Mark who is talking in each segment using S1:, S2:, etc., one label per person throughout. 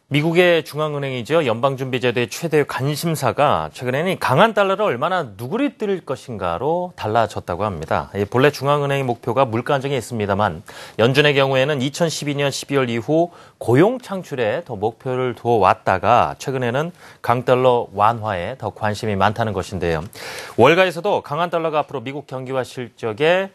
S1: 미국의 중앙은행이죠. 연방준비제도의 최대 관심사가 최근에는 강한 달러를 얼마나 누그러뜨릴 것인가로 달라졌다고 합니다. 본래 중앙은행의 목표가 물가 안정에 있습니다만 연준의 경우에는 2012년 12월 이후 고용 창출에 더 목표를 두어왔다가 최근에는 강달러 완화에 더 관심이 많다는 것인데요. 월가에서도 강한 달러가 앞으로 미국 경기와 실적에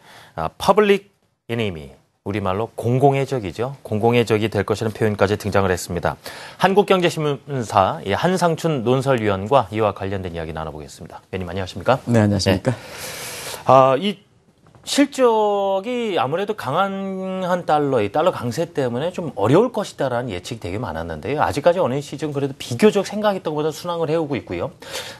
S1: 퍼블릭 에니미, 우리말로 공공의 적이죠. 공공의 적이 될 것이라는 표현까지 등장을 했습니다. 한국경제신문사 한상춘 논설위원과 이와 관련된 이야기 나눠보겠습니다. 위원님 안녕하십니까?
S2: 네, 안녕하십니까?
S1: 네. 이 실적이 아무래도 강한 달러 강세 때문에 좀 어려울 것이다라는 예측이 되게 많았는데요. 아직까지 어느 시즌 그래도 비교적 생각했던 것보다 순항을 해오고 있고요.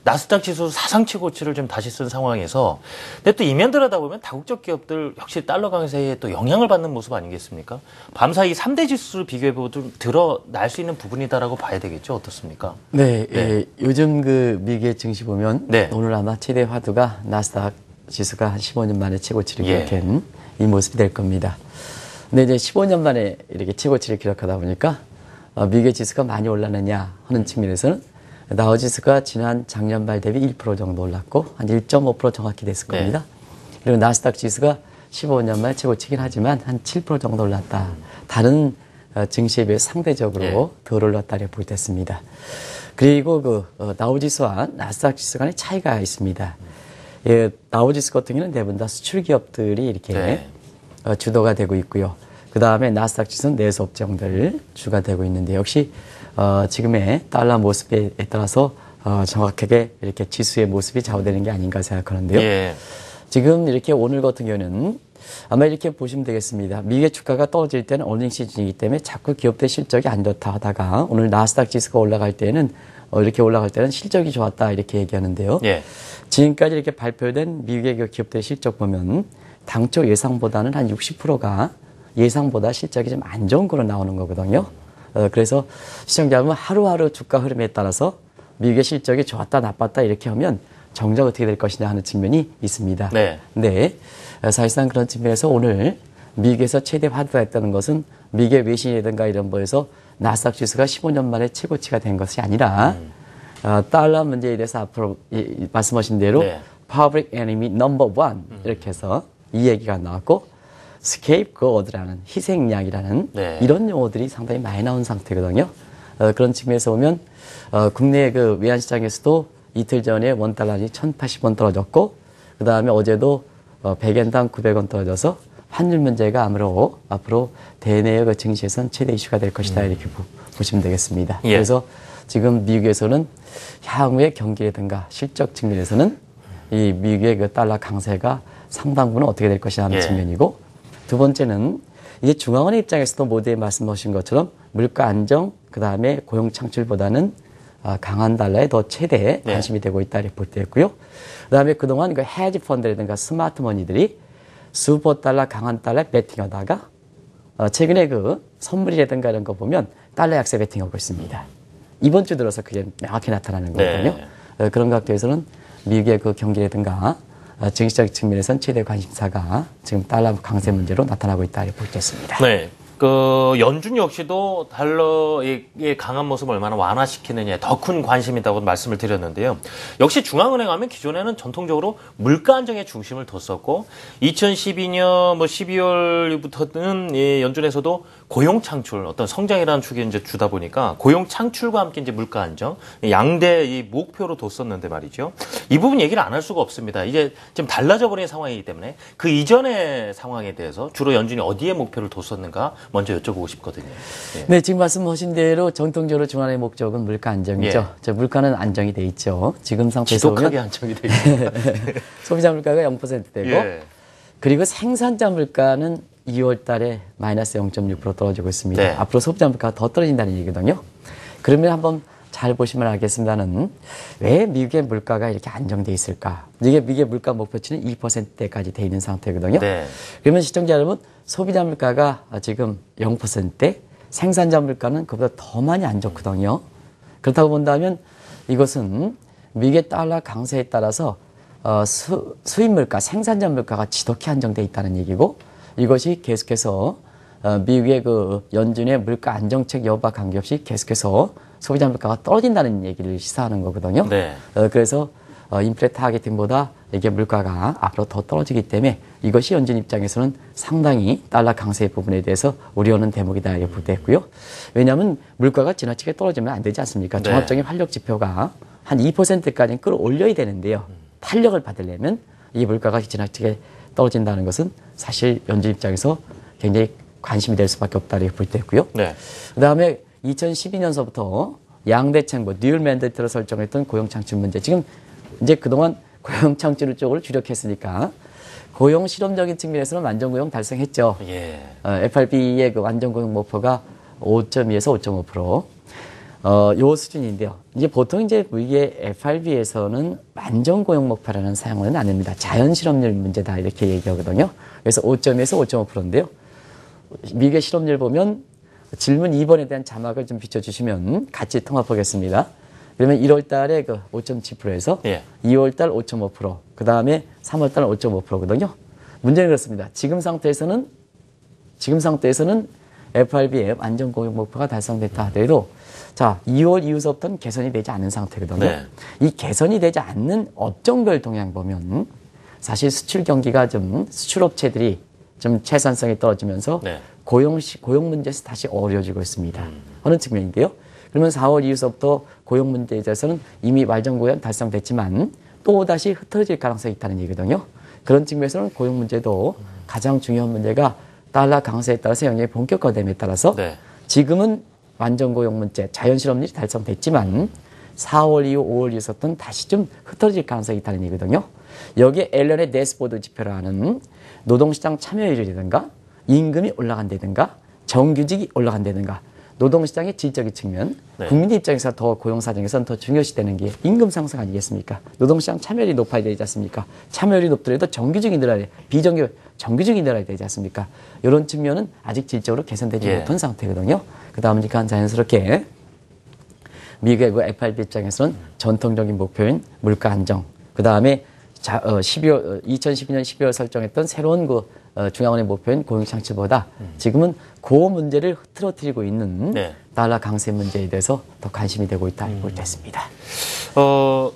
S1: 나스닥 지수 사상 최고치를 좀 다시 쓴 상황에서 근데 또 이면 들여다보면 다국적 기업들 역시 달러 강세에 또 영향을 받는 모습 아니겠습니까? 밤사이 3대 지수를 비교해보고 좀 드러날 수 있는 부분이다라고 봐야 되겠죠. 어떻습니까?
S2: 네, 요즘 그 미국의 증시 보면 오늘 아마 최대 화두가 나스닥 지수가 한 15년 만에 최고치를 기록한 이 모습이 될 겁니다. 근데 이제 15년 만에 이렇게 최고치를 기록하다 보니까 미국의 지수가 많이 올랐느냐 하는 측면에서는 다우 지수가 지난 작년 말 대비 1% 정도 올랐고 한 1.5% 정확히 됐을 겁니다. 그리고 나스닥 지수가 15년 만에 최고치긴 하지만 한 7% 정도 올랐다. 다른 증시에 비해 상대적으로 덜 올랐다고 보겠습니다. 그리고 그 다우 지수와 나스닥 지수 간의 차이가 있습니다. 다우지수 같은 경우는 대부분 다 수출 기업들이 이렇게 주도가 되고 있고요. 그 다음에 나스닥 지수는 내수 업종들 주가 되고 있는데 역시 지금의 달러 모습에 따라서 정확하게 이렇게 지수의 모습이 좌우되는 게 아닌가 생각하는데요. 지금 이렇게 오늘 같은 경우는 아마 이렇게 보시면 되겠습니다. 미국의 주가가 떨어질 때는 어닝 시즌이기 때문에 자꾸 기업들 실적이 안 좋다 하다가 오늘 나스닥 지수가 올라갈 때는 이렇게 올라갈 때는 실적이 좋았다 이렇게 얘기하는데요. 지금까지 이렇게 발표된 미국의 기업들의 실적 보면 당초 예상보다는 한 60%가 예상보다 실적이 좀 안 좋은 거로 나오는 거거든요. 그래서 시청자분 하루하루 주가 흐름에 따라서 미국의 실적이 좋았다 나빴다 이렇게 하면 정작 어떻게 될 것이냐 하는 측면이 있습니다. 네. 사실상 그런 측면에서 오늘 미국에서 최대 화두가 했다는 것은 미국의 외신이라든가 이런 거에서 나스닥 지수가 15년 만에 최고치가 된 것이 아니라 달러 문제에 대해서 앞으로 말씀하신 대로 Public Enemy Number One 이렇게 해서 이 얘기가 나왔고 Scapegoat라는 희생양이라는 이런 용어들이 상당히 많이 나온 상태거든요. 그런 측면에서 보면 국내 그 외환시장에서도 이틀 전에 원달러이 1,080원 떨어졌고 그 다음에 어제도 100엔당 900원 떨어져서 환율 문제가 아무로 앞으로 대내의 그 증시에선 최대 이슈가 될 것이다 이렇게 보시면 되겠습니다. 그래서 지금 미국에서는 향후의 경기라든가 실적 측면에서는 이 미국의 그 달러 강세가 상당 부분 어떻게 될 것이냐 하는 측면이고 두 번째는 이제 중앙은행 입장에서도 모두에 말씀하신 것처럼 물가 안정 그다음에 고용 창출보다는 강한 달러에 더 최대 관심이 되고 있다 이렇게 볼 때 있고요. 그다음에 그동안 그 헤지 펀드라든가 스마트 머니들이 슈퍼 달러 강한 달러에 베팅하다가 최근에 그 선물이라든가 이런 거 보면 달러 약세 베팅하고 있습니다. 이번 주 들어서 그게 명확히 나타나는 거거든요. 그런 각도에서는 미국의 그 경기라든가 증시적 측면에서는 최대 관심사가 지금 달러 강세 문제로 나타나고 있다 이렇게 볼 수 있습니다.
S1: 그 연준 역시도 달러의 강한 모습을 얼마나 완화시키느냐에 더 큰 관심이 있다고 말씀을 드렸는데요. 역시 중앙은행 하면 기존에는 전통적으로 물가 안정에 중심을 뒀었고 2012년 12월부터는 연준에서도 고용 창출 어떤 성장이라는 축이 이제 주다 보니까 고용 창출과 함께 이제 물가 안정 양대 이 목표로 뒀었는데 말이죠. 이 부분 얘기를 안 할 수가 없습니다. 이제 지금 달라져 버린 상황이기 때문에 그 이전의 상황에 대해서 주로 연준이 어디에 목표를 뒀었는가 먼저 여쭤보고 싶거든요.
S2: 네, 지금 말씀하신 대로 전통적으로 중앙의 목적은 물가 안정이죠. 물가는 안정이 돼 있죠. 지금 상태에서
S1: 지독하게 안정이 돼 있죠.
S2: 소비자 물가가 0%대고 그리고 생산자 물가는 2월 달에 마이너스 0.6% 떨어지고 있습니다. 앞으로 소비자 물가가 더 떨어진다는 얘기거든요. 그러면 한번 잘 보시면 알겠습니다는 왜 미국의 물가가 이렇게 안정돼 있을까? 이게 미국의 물가 목표치는 2%대까지 돼 있는 상태거든요. 그러면 시청자 여러분, 소비자 물가가 지금 0%대, 생산자 물가는 그보다 더 많이 안 좋거든요. 그렇다고 본다면 이것은 미국의 달러 강세에 따라서 수입 물가, 생산자 물가가 지독히 안정돼 있다는 얘기고 이것이 계속해서 미국의 그 연준의 물가 안정책 여부와 관계없이 계속해서 소비자 물가가 떨어진다는 얘기를 시사하는 거거든요.
S1: 네.
S2: 그래서 인플레 타겟팅보다 이게 물가가 앞으로 더 떨어지기 때문에 이것이 연준 입장에서는 상당히 달러 강세 부분에 대해서 우려하는 대목이다 이렇게 보도했고요. 왜냐하면 물가가 지나치게 떨어지면 안 되지 않습니까?
S1: 네.
S2: 종합적인 활력 지표가 한 2%까지는 끌어올려야 되는데요. 탄력을 받으려면 이 물가가 지나치게 떨어진다는 것은 사실 연준 입장에서 굉장히 관심이 될 수밖에 없다 이렇게 볼 때 있고요.
S1: 네.
S2: 그다음에 2012년서부터 양대책부 듀얼 맨데이트로 설정했던 고용 창출 문제. 지금 이제 그동안 고용 창출 쪽으로 주력했으니까 고용 실험적인 측면에서는 완전 고용 달성했죠.
S1: 예.
S2: FRB의 그 완전 고용 목표가 5.2에서 5.5%. 요 수준인데요. 이제 보통 이제 이게 FRB에서는 완전 고용 목표라는 사용은 안 합니다. 자연 실업률 문제다 이렇게 얘기하거든요. 그래서 5.2에서 5.5%인데요. 미국의 실업률 보면 질문 2번에 대한 자막을 좀 비춰주시면 같이 통합하겠습니다. 그러면 1월 달에 그 5.7%에서
S1: 예.
S2: 2월 달 5.5%, 그 다음에 3월 달 5.5%거든요. 문제는 그렇습니다. 지금 상태에서는 FRB의 완전 고용 목표가 달성됐다 하더라도 자, 2월 이후서부터는 개선이 되지 않은 상태거든요.
S1: 네.
S2: 이 개선이 되지 않는 업종별 동향 보면 사실 수출 경기가 좀 수출업체들이 좀 채산성이 떨어지면서
S1: 네.
S2: 고용 문제에서 다시 어려워지고 있습니다. 어느 측면인데요. 그러면 4월 이후서부터 고용 문제에 대해서는 이미 완전 고용 달성됐지만 또 다시 흐트러질 가능성이 있다는 얘기거든요. 그런 측면에서는 고용 문제도 가장 중요한 문제가 달러 강세에 따라서 영향이 본격화됨에 따라서
S1: 네.
S2: 지금은 완전 고용 문제, 자연 실업률이 달성됐지만 4월 이후 5월 이후서부터는 다시 좀 흐트러질 가능성이 있다는 얘기거든요. 여기에 앨런의 데스보드 지표라는 노동시장 참여율이라든가 임금이 올라간다든가 정규직이 올라간다든가 노동시장의 질적인 측면,
S1: 네.
S2: 국민 입장에서 더 고용사정에서는 더 중요시되는 게 임금 상승 아니겠습니까? 노동시장 참여율이 높아야 되지 않습니까? 참여율이 높더라도 정규직이 늘어야 돼. 정규직이 늘어야 되지 않습니까? 이런 측면은 아직 질적으로 개선되지 못한 상태거든요. 그다음이니까 자연스럽게 미국의 그 FRB 입장에서는 전통적인 목표인 물가 안정, 그다음에 2012년 12월 설정했던 새로운 중앙은행 목표인 고용 창출보다 지금은 그 문제를 흐트러뜨리고 있는
S1: 네.
S2: 달러 강세 문제에 대해서 더 관심이 되고 있다 볼 때 있습니다.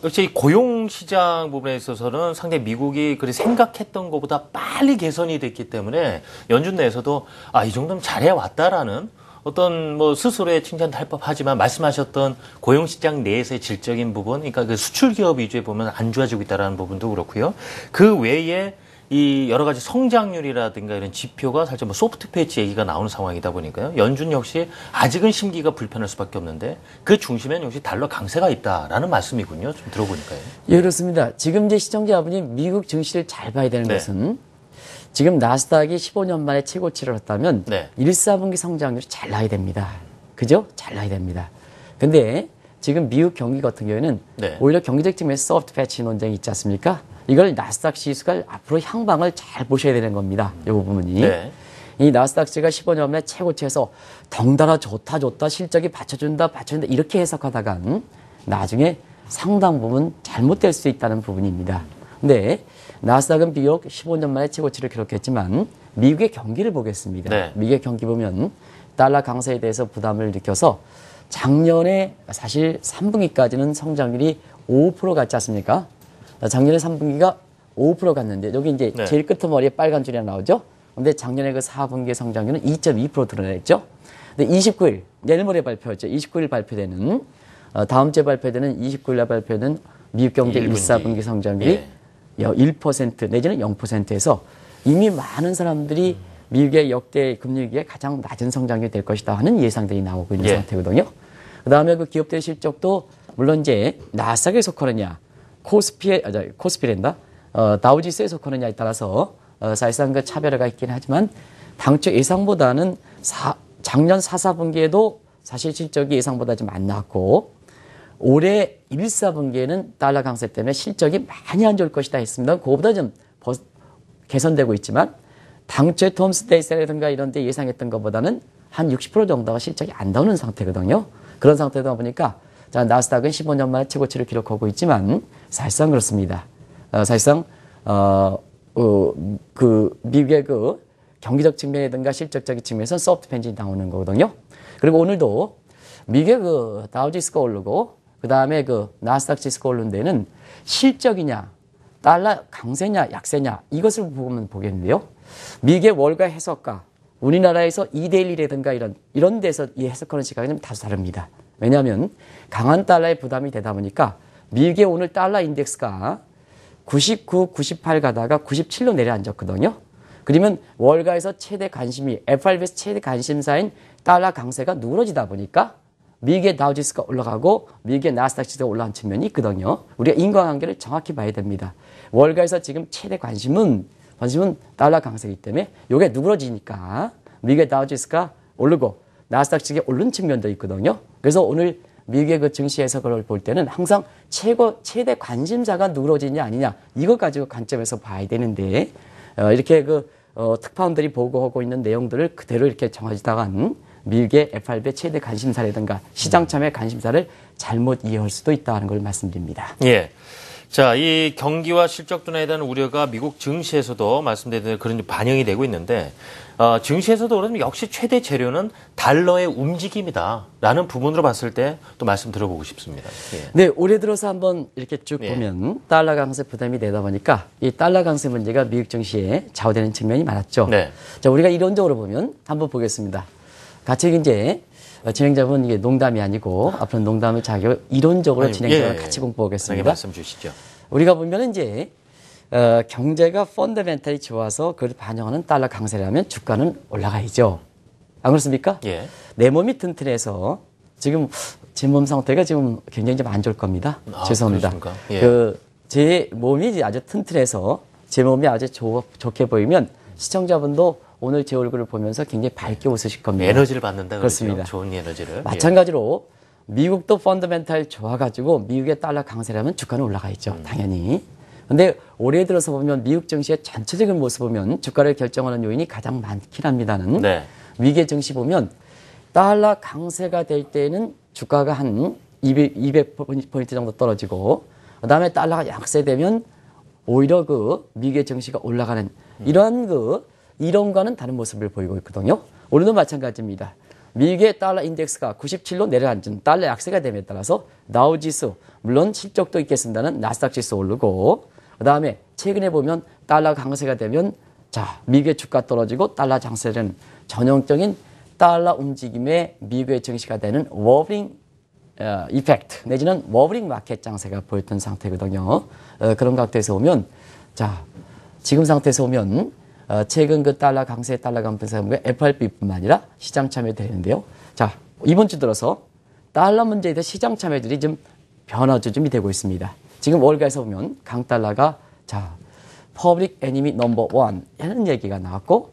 S1: 역시 고용 시장 부분에 있어서는 상당히 미국이 그리 생각했던 것보다 빨리 개선이 됐기 때문에 연준 내에서도 이 정도면 잘해왔다라는 어떤 스스로의 칭찬할 법하지만 말씀하셨던 고용 시장 내에서의 질적인 부분, 그러니까 그 수출 기업 위주에 보면 안 좋아지고 있다라는 부분도 그렇고요. 그 외에 이 여러 가지 성장률이라든가 이런 지표가 살짝 소프트 패치 얘기가 나오는 상황이다 보니까요. 연준 역시 아직은 심기가 불편할 수밖에 없는데 그 중심엔 역시 달러 강세가 있다라는 말씀이군요. 좀 들어보니까요.
S2: 예, 그렇습니다. 지금 이제 시청자분이 미국 증시를 잘 봐야 되는 것은 지금 나스닥이 15년 만에 최고치를 했다면 1, 4분기 성장률이 잘 나야 됩니다. 그죠? 잘 나야 됩니다. 근데 지금 미국 경기 같은 경우에는 오히려 경제적 측면에서 소프트 패치 논쟁이 있지 않습니까? 이걸 나스닥 지수가 앞으로 향방을 잘 보셔야 되는 겁니다. 이 부분이. 이 나스닥 지수가 15년 만에 최고치에서 덩달아 좋다 실적이 받쳐준다 이렇게 해석하다가 나중에 상당 부분 잘못될 수 있다는 부분입니다. 근데 나스닥은 비록 15년 만에 최고치를 기록했지만 미국의 경기를 보겠습니다. 미국의 경기 보면 달러 강세에 대해서 부담을 느껴서 작년에 사실 3분기까지는 성장률이 5% 갔지 않습니까? 작년에 3분기가 5% 갔는데 여기 이제 제일 끄트머리에 빨간 줄이 나오죠? 근데 작년에 그 4분기 성장률은 2.2% 드러냈죠? 근데 29일, 내일 모레 발표였죠. 29일 발표되는, 다음 주에 발표되는 29일날 발표되는 미국 경제 1, 4분기 성장률이 1% 내지는 0%에서 이미 많은 사람들이 미국의 역대 금융위기에 가장 낮은 성장률이 될 것이다 하는 예상들이 나오고 있는 상태거든요. 그 다음에 그 기업들의 실적도 물론 이제 나스닥에 속하느냐, 코스피랜다, 다우지수에 속하느냐에 따라서 사실상 그 차별화가 있긴 하지만 당초 예상보다는 작년 4, 4분기에도 사실 실적이 예상보다 좀 안 나왔고 올해 1, 4분기에는 달러 강세 때문에 실적이 많이 안 좋을 것이다 했습니다. 그거보다 좀 개선되고 있지만 당초에 톰스데이스라든가 이런 데 예상했던 것보다는 한 60% 정도가 실적이 안 나오는 상태거든요. 그런 상태다 보니까 나스닥은 15년 만에 최고치를 기록하고 있지만 사실상 그렇습니다. 사실상 미국의 경기적 측면이든가 실적적인 측면에서 소프트 펜진이 나오는 거거든요. 그리고 오늘도 미국의 그 다우지수가 오르고 그 다음에 그 나스닥 지수가 오른 데는 실적이냐, 달러 강세냐, 약세냐 이것을 보면 보겠는데요. 미국의 월가 해석과 우리나라에서 2대1이라든가 이런 데서 이 해석하는 시각이 좀 다소 다릅니다. 왜냐하면 강한 달러에 부담이 되다 보니까 미국의 오늘 달러 인덱스가 99, 98 가다가 97로 내려앉았거든요. 그러면 월가에서 최대 관심이 FRB에서 최대 관심사인 달러 강세가 누그러지다 보니까 미국의 다우지수가 올라가고 미국의 나스닥 지수가 올라간 측면이 있거든요. 우리가 인과관계를 정확히 봐야 됩니다. 월가에서 지금 최대 관심은 달러 강세이기 때문에 이게 누그러지니까 미국의 다우지수가 오르고 나스닥 지수가 오른 측면도 있거든요. 그래서 오늘 미국의 그 증시 해석을 볼 때는 항상 최대 관심사가 누그러지냐 아니냐 이것 가지고 관점에서 봐야 되는데 이렇게 특파원들이 보고하고 있는 내용들을 그대로 이렇게 정해지다간 미국의 FRB의 최대 관심사라든가 시장 참여 관심사를 잘못 이해할 수도 있다는 걸 말씀드립니다.
S1: 예. 자, 이 경기와 실적 둔화에 대한 우려가 미국 증시에서도 말씀드린 대로 그런 반영이 되고 있는데 증시에서도 그러면 역시 최대 재료는 달러의 움직임이다라는 부분으로 봤을 때 또 말씀 들어보고 싶습니다. 예.
S2: 네, 올해 들어서 한번 이렇게 쭉 보면 달러 강세 부담이 되다 보니까 이 달러 강세 문제가 미국 증시에 좌우되는 측면이 많았죠.
S1: 네.
S2: 자, 우리가 이론적으로 보면 한번 보겠습니다. 같이 이제 진행자분 이게 농담이 아니고 앞으로 농담을 자기 이론적으로 진행자랑 같이 공부하겠습니다.
S1: 말씀 주시죠.
S2: 우리가 보면 이제 경제가 펀더멘탈이 좋아서 그걸 반영하는 달러 강세라면 주가는 올라가야죠. 안 그렇습니까?
S1: 예.
S2: 내 몸이 튼튼해서 지금 제 몸 상태가 지금 굉장히 좀 안 좋을 겁니다. 죄송합니다.
S1: 예.
S2: 제 몸이 아주 튼튼해서 제 몸이 아주 좋게 보이면 시청자분도 오늘 제 얼굴을 보면서 굉장히 밝게 웃으실 겁니다.
S1: 에너지를 받는다
S2: 그렇습니다.
S1: 그러죠? 좋은 에너지를.
S2: 마찬가지로 미국도 펀더멘탈 좋아가지고 미국의 달러 강세라면 주가는 올라가있죠. 당연히. 근데 올해 들어서 보면 미국 증시의 전체적인 모습 보면 주가를 결정하는 요인이 가장 많긴 합니다는.
S1: 네.
S2: 미국의 증시 보면 달러 강세가 될 때는 주가가 한 200포인트 정도 떨어지고 그다음에 달러가 약세되면 오히려 미국의 증시가 올라가는 이러한 이론과는 다른 모습을 보이고 있거든요. 오늘도 마찬가지입니다. 미국의 달러 인덱스가 97로 내려앉은 달러 약세가 됨에 따라서 다우지수, 물론 실적도 있겠습니다는 나스닥 지수 오르고 그다음에 최근에 보면 달러 강세가 되면 미국의 주가 떨어지고 달러 장세는 전형적인 달러 움직임에 미국의 증시가 되는 워블링 이펙트 내지는 워블링 마켓 장세가 보였던 상태거든요. 그런 각도에서 보면 지금 상태에서 보면 최근 달러 강세, 달러 강세가 FRB뿐만 아니라 시장 참여되는데요. 이번 주 들어서 달러 문제에 대한 시장 참여들이 좀 변화 조짐이 되고 있습니다. 지금 월가에서 보면 강달러가 퍼블릭 애니미 넘버 원 하는 얘기가 나왔고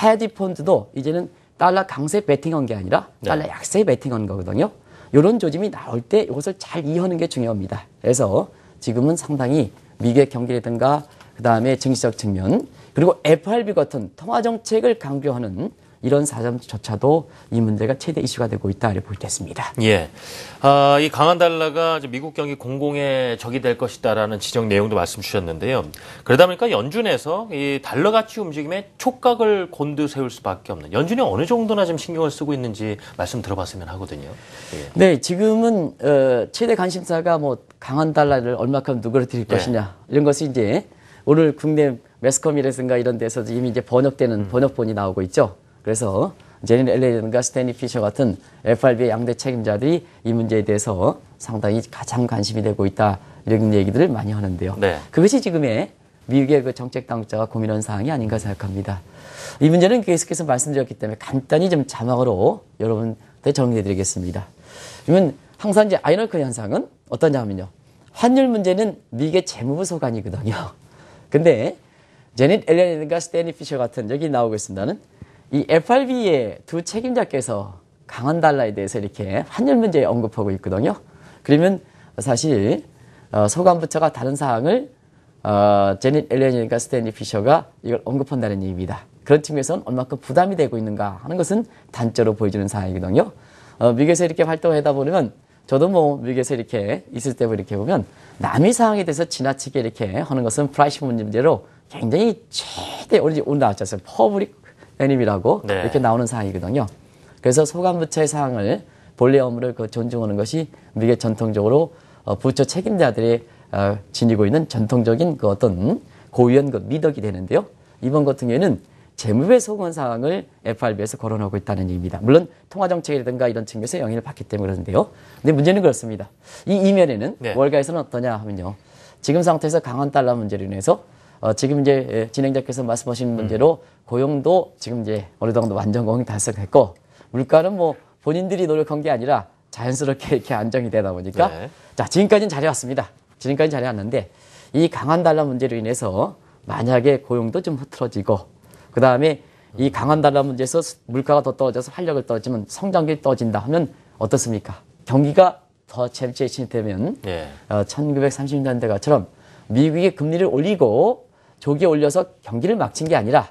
S2: 헤지 펀드도 이제는 달러 강세 베팅한 게 아니라 달러 약세 베팅한 거거든요. 이런 조짐이 나올 때 이것을 잘 이해하는 게 중요합니다. 그래서 지금은 상당히 미국의 경기라든가 그다음에 증시적 측면 그리고 FRB 같은 통화정책을 강조하는 이런 사점조차도 이 문제가 최대 이슈가 되고 있다 이렇게 볼 수 있습니다.
S1: 예, 이 강한 달러가 미국 경기 공공의 적이 될 것이다라는 지적 내용도 말씀 주셨는데요. 그러다 보니까 연준에서 이 달러 가치 움직임에 촉각을 곤두세울 수밖에 없는 연준이 어느 정도나 좀 신경을 쓰고 있는지 말씀 들어봤으면 하거든요. 예.
S2: 네, 지금은 최대 관심사가 강한 달러를 얼마큼 누그러뜨릴 것이냐 이런 것이 이제 오늘 국내 매스컴이라든가 이런 데서 이미 이제 번역되는 번역본이 나오고 있죠. 그래서 제니 앨런이라든가 스탠리 피셔 같은 FRB의 양대 책임자들이 이 문제에 대해서 상당히 가장 관심이 되고 있다 이런 얘기들을 많이 하는데요.
S1: 네.
S2: 그것이 지금의 미국의 정책 당국자가 고민하는 사항이 아닌가 생각합니다. 이 문제는 계속해서 말씀드렸기 때문에 간단히 좀 자막으로 여러분한테 정리해드리겠습니다. 그러면 항상 이제 아이러니컬 현상은 어떠냐 하면요. 환율 문제는 미국의 재무부 소관이거든요. 근데 제닛 앨런이라든가 스탠리 피셔 같은 여기 나오고 있습니다는 이 FRB의 두 책임자께서 강한 달러에 대해서 이렇게 환율 문제에 언급하고 있거든요. 그러면 사실 소관부처가 다른 사항을 제닛 앨런이니까 스탠리 피셔가 이걸 언급한다는 얘기입니다. 그런 측면에서는 얼마큼 부담이 되고 있는가 하는 것은 단적으로 보여주는 사항이거든요. 미국에서 이렇게 활동하다 보면 저도 미국에서 이렇게 있을 때 이렇게 보면 남의 사항에 대해서 지나치게 이렇게 하는 것은 프라이시 문제로 굉장히 최대 오늘 나왔잖아요. 퍼블릭 해님이라고
S1: 네.
S2: 이렇게 나오는 사항이거든요. 그래서 소관부처의 사항을 본래 업무를 존중하는 것이 미국의 전통적으로 부처 책임자들이 지니고 있는 전통적인 그 어떤 고유한 그 미덕이 되는데요. 이번 같은 경우에는 재무부의 소관 사항을 FRB에서 거론하고 있다는 얘기입니다. 물론 통화정책이라든가 이런 측면에서 영향을 받기 때문에 그러는데요. 근데 문제는 그렇습니다. 이 이면에는
S1: 네.
S2: 월가에서는 어떠냐 하면요. 지금 상태에서 강한 달러 문제로 인해서 지금 이제 진행자께서 말씀하신 문제로 고용도 지금 이제 어느 정도 완전 공이 달성했고 물가는 뭐 본인들이 노력한 게 아니라 자연스럽게 이렇게 안정이 되다 보니까
S1: 네.
S2: 자, 지금까지는 잘해왔습니다. 지금까지 잘해왔는데 이 강한 달러 문제로 인해서 만약에 고용도 좀 흐트러지고 그 다음에 이 강한 달러 문제에서 물가가 더 떨어져서 활력을 떨어지면 성장률이 떨어진다 하면 어떻습니까? 경기가 더 침체되면 1930년대가처럼 미국이 금리를 올리고 조기에 올려서 경기를 막친 게 아니라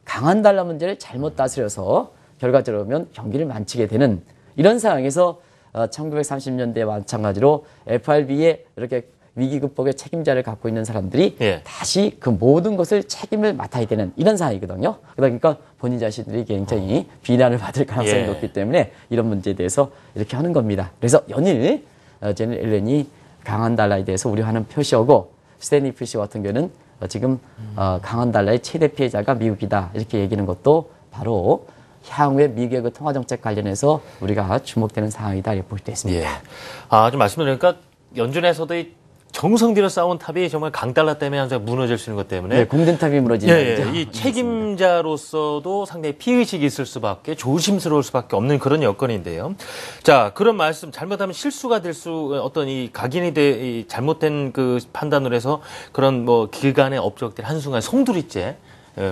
S2: 강한 달러 문제를 잘못 다스려서 결과적으로 보면 경기를 망치게 되는 이런 상황에서 1930년대 마찬가지로 FRB에 이렇게 위기 극복의 책임자를 갖고 있는 사람들이 다시 그 모든 것을 책임을 맡아야 되는 이런 상황이거든요. 그러니까 본인 자신들이 굉장히 비난을 받을 가능성이 높기 때문에 이런 문제에 대해서 이렇게 하는 겁니다. 그래서 연일 제넷 옐런이 강한 달러에 대해서 우려하는 표시하고 스탠리 피시 같은 경우는 지금 강한 달러의 최대 피해자가 미국이다 이렇게 얘기하는 것도 바로 향후에 미국의 그 통화정책 관련해서 우리가 주목되는 상황이다 이렇게 볼 수 있습니다.
S1: 좀 말씀을 드리니까 연준에서도 이 정성 들여 쌓은 탑이 정말 강달러 때문에 항상 무너질 수 있는 것 때문에
S2: 네, 공든탑이 무너지는 거죠.
S1: 이 책임자로서도 상당히 피의식이 있을 수밖에 조심스러울 수밖에 없는 그런 여건인데요. 자, 그런 말씀 잘못하면 실수가 될 수 어떤 이 각인이 돼 잘못된 그 판단으로 해서 그런 뭐 기간의 업적들 한순간 송두리째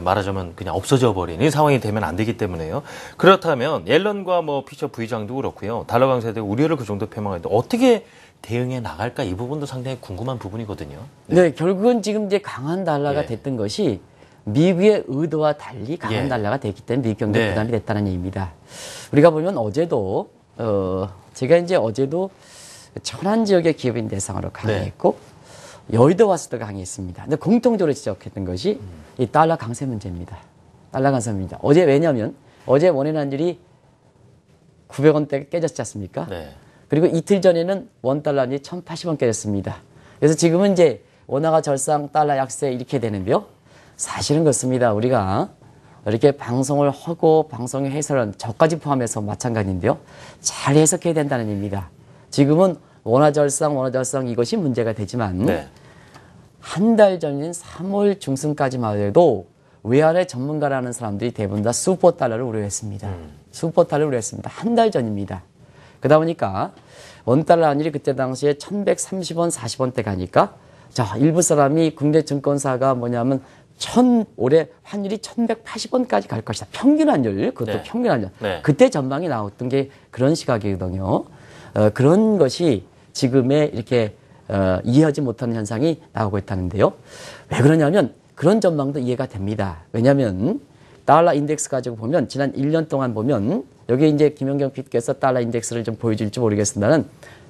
S1: 말하자면 그냥 없어져 버리는 상황이 되면 안 되기 때문에요. 그렇다면 옐런과 뭐 피처 부의장도 그렇고요. 달러 강세에 대해 우려를 그 정도 표명하는데 어떻게 대응해 나갈까 이 부분도 상당히 궁금한 부분이거든요.
S2: 네, 결국은 지금 이제 강한 달러가 됐던 것이 미국의 의도와 달리 강한 달러가 됐기 때문에 미국 경제 부담이 됐다는 얘기입니다. 우리가 보면 어제도 제가 이제 어제도 천안 지역의 기업인 대상으로 강의했고 여의도 와서도 강의했습니다. 근데 공통적으로 지적했던 것이 이 달러 강세 문제입니다. 달러 강세 문제입니다. 어제 왜냐하면 어제 원유 환율이 900원대가 깨졌지 않습니까? 그리고 이틀 전에는 원달러 환율이 1080원 깨졌습니다. 그래서 지금은 이제 원화가 절상 달러 약세 이렇게 되는데요. 사실은 그렇습니다. 우리가 이렇게 방송을 하고 방송의 해설은 저까지 포함해서 마찬가지인데요. 잘 해석해야 된다는 얘기입니다. 지금은 원화 절상 이것이 문제가 되지만 한 달 전인 3월 중순까지만 해도 외환의 전문가라는 사람들이 대부분 다 슈퍼달러를 우려했습니다. 슈퍼달러를 우려했습니다. 한 달 전입니다. 그러다 보니까 원달러 환율이 그때 당시에 1130원, 40원대 가니까 자, 일부 사람이 국내 증권사가 뭐냐면 올해 환율이 1180원까지 갈 것이다. 평균 환율, 그것도 평균 환율. 그때 전망이 나왔던 게 그런 시각이거든요. 그런 것이 지금의 이렇게 이해하지 못하는 현상이 나오고 있다는데요. 왜 그러냐면 그런 전망도 이해가 됩니다. 왜냐하면 달러 인덱스 가지고 보면 지난 1년 동안 보면 여기 이제 김연경 PD께서 달러 인덱스를 좀 보여줄지 모르겠습니다는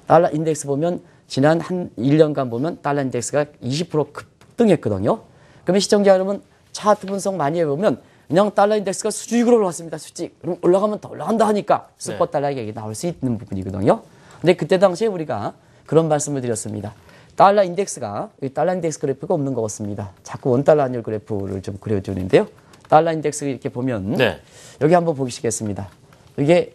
S2: 달러 인덱스 보면 지난 한 1년간 보면 달러 인덱스가 20% 급등했거든요. 그러면 시청자 여러분 차트 분석 많이 해보면 그냥 달러 인덱스가 수직으로 올라왔습니다. 수직. 그럼 올라가면 더 올라간다 하니까 슈퍼달러 얘기 나올 수 있는 부분이거든요. 근데 그때 당시에 우리가 그런 말씀을 드렸습니다. 달러 인덱스 그래프가 없는 것 같습니다. 자꾸 원달러 환율 그래프를 좀 그려주는데요. 달러 인덱스 이렇게 보면 여기 한번 보시겠습니다. 이게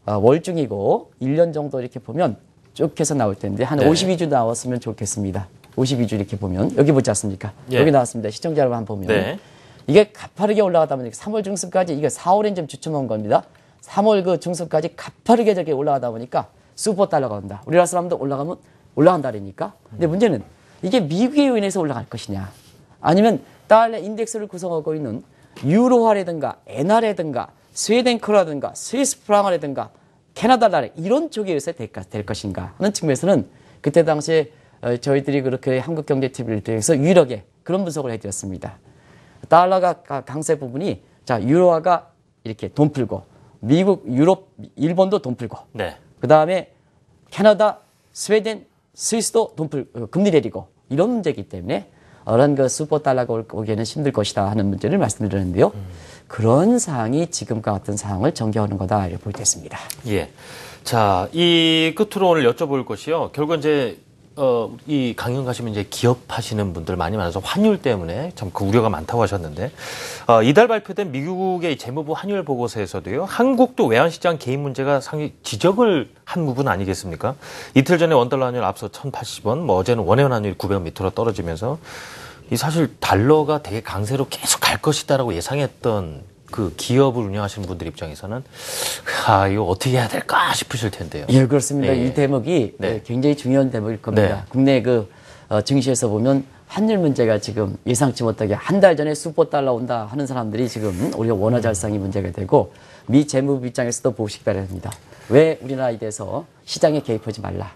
S2: 월중이고 1년 정도 이렇게 보면 쭉 해서 나올 텐데 한 52주 나왔으면 좋겠습니다. 52주 이렇게 보면 여기 보지 않습니까? 여기 나왔습니다. 시청자 여러분 한번 보면 이게 가파르게 올라가다 보니까 3월 중순까지 이게 4월엔 좀 주춤한 겁니다. 3월 그 중순까지 가파르게 저게 올라가다 보니까 슈퍼달러가 온다. 우리나라 사람도 올라가면 올라간다니까. 근데 문제는 이게 미국에 인해서 올라갈 것이냐 아니면 달러 인덱스를 구성하고 있는 유로화라든가 엔화라든가 스웨덴 크로라든가 스위스 프랑이라든가 캐나다 달러 이런 쪽에 의해서 될 것인가 하는 측면에서는 그때 당시에 저희들이 그렇게 한국경제TV를 통해서 유일하게 그런 분석을 해드렸습니다. 달러가 강세 부분이 자 유로화가 이렇게 돈 풀고 미국, 유럽, 일본도 돈 풀고 그 다음에 캐나다, 스웨덴, 스위스도 금리 내리고 이런 문제이기 때문에 그런 그 슈퍼달러가 오기에는 힘들 것이다 하는 문제를 말씀드렸는데요. 그런 사항이 지금과 같은 상황을 전개하는 거다 이렇게 볼 때 있습니다.
S1: 예. 자, 이 끝으로 오늘 여쭤볼 것이요. 결국 이제 이 강연 가시면 이제 기업하시는 분들 많이 많아서 환율 때문에 참 그 우려가 많다고 하셨는데, 이달 발표된 미국의 재무부 환율 보고서에서도요, 한국도 외환시장 개입 문제가 상당히 지적을 한 부분 아니겠습니까? 이틀 전에 원달러 환율 앞서 1,080원, 뭐 어제는 원화연 환율이 900원 밑으로 떨어지면서 이 사실 달러가 되게 강세로 계속 갈 것이다라고 예상했던 그 기업을 운영하시는 분들 입장에서는 이거 어떻게 해야 될까 싶으실 텐데요.
S2: 예, 그렇습니다.
S1: 예.
S2: 이 대목이
S1: 네.
S2: 굉장히 중요한 대목일 겁니다.
S1: 네.
S2: 국내 증시에서 보면 환율 문제가 지금 예상치 못하게 한 달 전에 수보 달러 온다 하는 사람들이 지금 오히려 원화 잘상이 문제가 되고 미 재무부 입장에서도 보시기 바랍니다. 왜 우리나라에 대해서 시장에 개입하지 말라.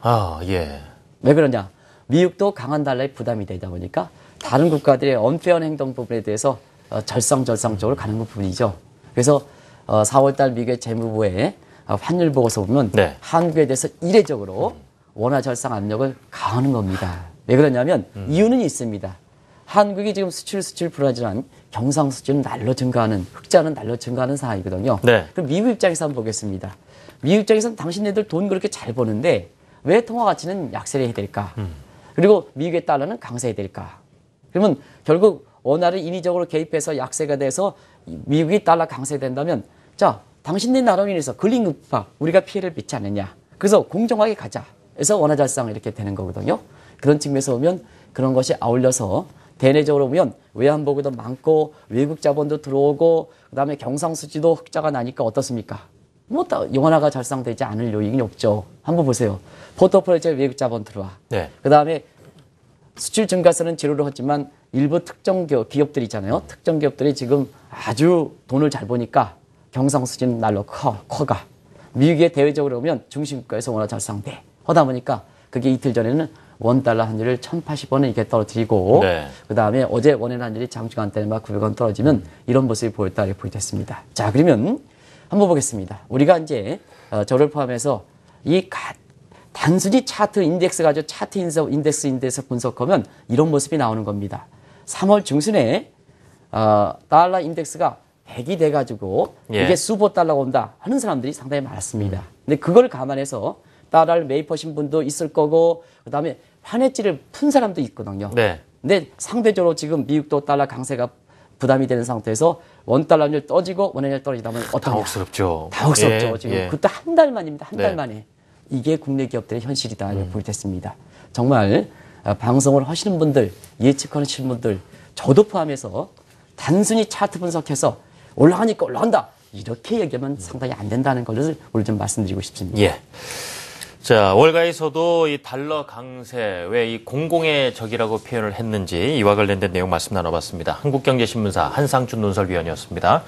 S1: 예.
S2: 왜 그러냐? 미국도 강한 달러에 부담이 되다 보니까 다른 국가들의 언페어한 행동 부분에 대해서 절상적으로 가는 부분이죠. 그래서 4월달 미국의 재무부의 환율 보고서 보면
S1: 네.
S2: 한국에 대해서 이례적으로 원화 절상 압력을 가하는 겁니다. 왜 그러냐면 이유는 있습니다. 한국이 지금 수출 불안정한 경상 수출은 날로 증가하는, 흑자는 날로 증가하는 상황이거든요.
S1: 네.
S2: 그럼 미국 입장에서 한번 보겠습니다. 미국 입장에서는 당신네들 돈 그렇게 잘 버는데 왜 통화 가치는 약세를 해야 될까? 그리고 미국의 달러는 강세해야 될까? 그러면 결국 원화를 인위적으로 개입해서 약세가 돼서 미국이 달러 강세된다면 자, 당신네 나라로 인해서 근린급파 우리가 피해를 입지 않느냐. 그래서 공정하게 가자. 그래서 원화 절상 이렇게 되는 거거든요. 그런 측면에서 보면 그런 것이 아울러서 대내적으로 보면 외환보고도 많고 외국 자본도 들어오고 그다음에 경상수지도 흑자가 나니까 어떻습니까? 뭐 원화가 절상되지 않을 요인이 없죠. 한번 보세요. 포트폴리오에 외국 자본 들어와.
S1: 네.
S2: 그다음에 수출 증가세는 제로로 하지만 일부 특정 기업들이 있잖아요. 특정 기업들이 지금 아주 돈을 잘 버니까 경상수지는 날로 커가. 미국의 대외적으로 보면 중심국가에서 원화 절상돼. 하다 보니까 그게 이틀 전에는 원달러 환율을 1,080원에 이렇게 떨어뜨리고
S1: 네.
S2: 그다음에 어제 원화연 환율이 장중한 때는 막 900원 떨어지면 이런 모습이 보였다 이렇게 보였습니다. 자, 그러면 한번 보겠습니다. 우리가 이제 저를 포함해서 단순히 차트 인덱스 가지고 차트 인덱스 분석하면 이런 모습이 나오는 겁니다. 3월 중순에 달러 인덱스가 100이 돼가지고 이게 수보 달러가 온다 하는 사람들이 상당히 많았습니다. 근데 그걸 감안해서 달러를 매입하신 분도 있을 거고 그다음에 환해지를 푼 사람도 있거든요.
S1: 네.
S2: 근데 상대적으로 지금 미국도 달러 강세가 부담이 되는 상태에서 원달러율 떠지고 원화율 떨어지다 보면 어떠냐.
S1: 당혹스럽죠.
S2: 당혹스럽죠. 지금 그때 한 달 만입니다. 한 달
S1: 네.
S2: 만에. 이게 국내 기업들의 현실이다 이렇게 볼 때 있습니다. 정말 방송을 하시는 분들, 예측하시는 분들, 저도 포함해서 단순히 차트 분석해서 올라가니까 올라간다. 이렇게 얘기하면 상당히 안 된다는 것을 오늘 좀 말씀드리고 싶습니다.
S1: 예. 자, 월가에서도 이 달러 강세, 왜 이 공공의 적이라고 표현을 했는지 이와 관련된 내용 말씀 나눠봤습니다. 한국경제신문사 한상준 논설위원이었습니다.